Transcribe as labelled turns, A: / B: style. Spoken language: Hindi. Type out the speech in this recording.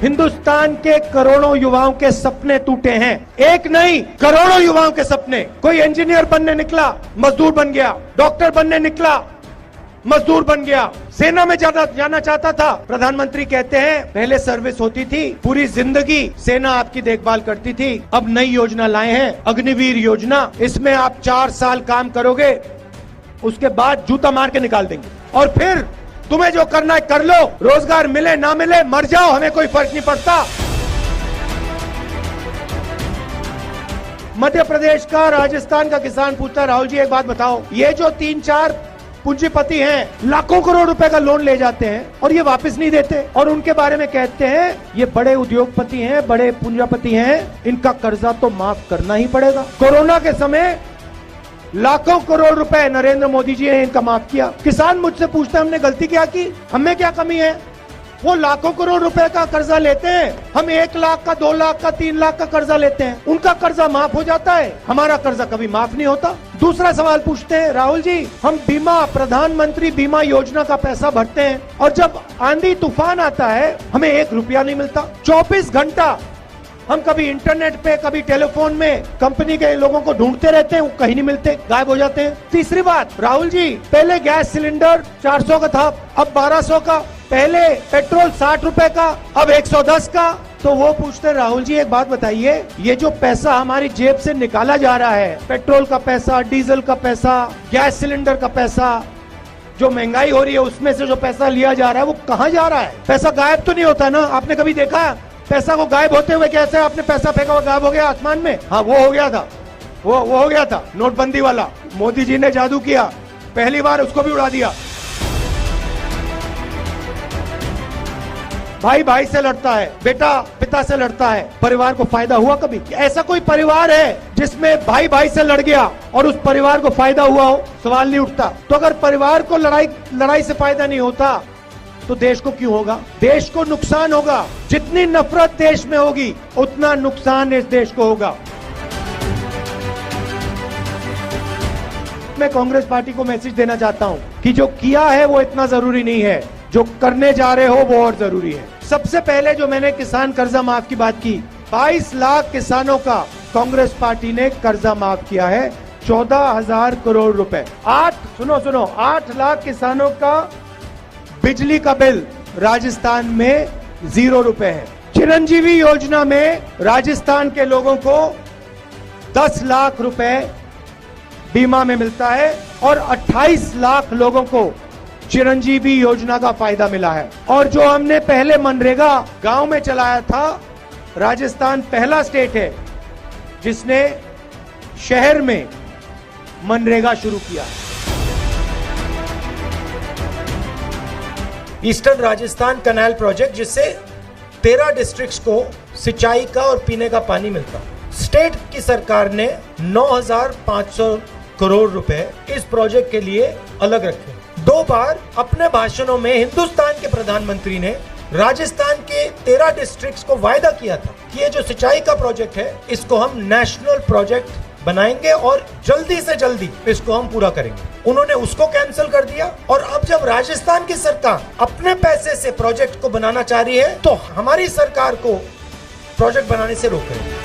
A: हिंदुस्तान के करोड़ों युवाओं के सपने टूटे हैं। एक नहीं, करोड़ों युवाओं के सपने। कोई इंजीनियर बनने निकला, मजदूर बन गया। डॉक्टर बनने निकला, मजदूर बन गया। सेना में जाना चाहता था। प्रधानमंत्री कहते हैं पहले सर्विस होती थी, पूरी जिंदगी सेना आपकी देखभाल करती थी। अब नई योजना लाए हैं, अग्निवीर योजना। इसमें आप 4 साल काम करोगे, उसके बाद जूता मार के निकाल देंगे और फिर तुम्हें जो करना है कर लो। रोजगार मिले ना मिले, मर जाओ, हमें कोई फर्क नहीं पड़ता। मध्य प्रदेश का, राजस्थान का किसान पूछता है, राहुल जी एक बात बताओ, ये जो 3-4 पूंजीपति हैं, लाखों करोड़ रुपए का लोन ले जाते हैं और ये वापस नहीं देते और उनके बारे में कहते हैं ये बड़े उद्योगपति हैं, बड़े पूंजीपति हैं, इनका कर्जा तो माफ करना ही पड़ेगा। कोरोना के समय लाखों करोड़ रुपए नरेंद्र मोदी जी ने इनका माफ किया। किसान मुझसे पूछते हैं हमने गलती क्या की, हमें क्या कमी है? वो लाखों करोड़ रुपए का कर्जा लेते हैं, हम 1 लाख का, 2 लाख का, 3 लाख का कर्जा लेते हैं, उनका कर्जा माफ हो जाता है, हमारा कर्जा कभी माफ नहीं होता। दूसरा सवाल पूछते हैं, राहुल जी हम बीमा, प्रधानमंत्री बीमा योजना का पैसा भरते हैं और जब आंधी तूफान आता है हमें 1 रुपया नहीं मिलता। 24 घंटा हम कभी इंटरनेट पे, कभी टेलीफोन में कंपनी के लोगों को ढूंढते रहते हैं, वो कहीं नहीं मिलते, गायब हो जाते हैं। तीसरी बात, राहुल जी पहले गैस सिलेंडर 400 का था, अब 1200 का। पहले पेट्रोल 60 रुपए का, अब 110 का। तो वो पूछते हैं, राहुल जी एक बात बताइए, ये जो पैसा हमारी जेब से निकाला जा रहा है, पेट्रोल का पैसा, डीजल का पैसा, गैस सिलेंडर का पैसा, जो महंगाई हो रही है उसमें से जो पैसा लिया जा रहा है वो कहाँ जा रहा है? पैसा गायब तो नहीं होता ना? आपने कभी देखा पैसा को गायब होते हुए? कैसे आपने पैसा फेंका हुआ गायब हो गया आसमान में? हाँ, वो हो गया था, वो हो गया था नोटबंदी वाला। मोदी जी ने जादू किया, पहली बार उसको भी उड़ा दिया। भाई भाई से लड़ता है, बेटा पिता से लड़ता है, परिवार को फायदा हुआ कभी? ऐसा कोई परिवार है जिसमें भाई भाई से लड़ गया और उस परिवार को फायदा हुआ हो? सवाल नहीं उठता। तो अगर परिवार को लड़ाई से फायदा नहीं होता तो देश को क्यों होगा? देश को नुकसान होगा। जितनी नफरत देश में होगी उतना नुकसान इस देश को होगा। मैं कांग्रेस पार्टी को मैसेज देना चाहता हूं कि जो किया है वो इतना जरूरी नहीं है, जो करने जा रहे हो वो और जरूरी है। सबसे पहले जो मैंने किसान कर्जा माफ की बात की, 22 लाख किसानों का कांग्रेस पार्टी ने कर्जा माफ किया है, 14,000 करोड़ रुपए। 8 लाख किसानों का बिजली का बिल राजस्थान में 0 रुपए है। चिरंजीवी योजना में राजस्थान के लोगों को 10 लाख रुपए बीमा में मिलता है और 28 लाख लोगों को चिरंजीवी योजना का फायदा मिला है। और जो हमने पहले मनरेगा गांव में चलाया था, राजस्थान पहला स्टेट है जिसने शहर में मनरेगा शुरू किया। ईस्टर्न राजस्थान कैनाल प्रोजेक्ट, जिससे 13 डिस्ट्रिक्ट्स को सिंचाई का और पीने का पानी मिलता। स्टेट की सरकार ने 9,500 करोड़ रुपए इस प्रोजेक्ट के लिए अलग रखे। 2 बार अपने भाषणों में हिंदुस्तान के प्रधानमंत्री ने राजस्थान के 13 डिस्ट्रिक्ट्स को वायदा किया था कि ये जो सिंचाई का प्रोजेक्ट है इसको हम नेशनल प्रोजेक्ट बनाएंगे और जल्दी से जल्दी इसको हम पूरा करेंगे। उन्होंने उसको कैंसिल कर दिया और अब जब राजस्थान की सरकार अपने पैसे से प्रोजेक्ट को बनाना चाह रही है तो हमारी सरकार को प्रोजेक्ट बनाने से रोक रही है।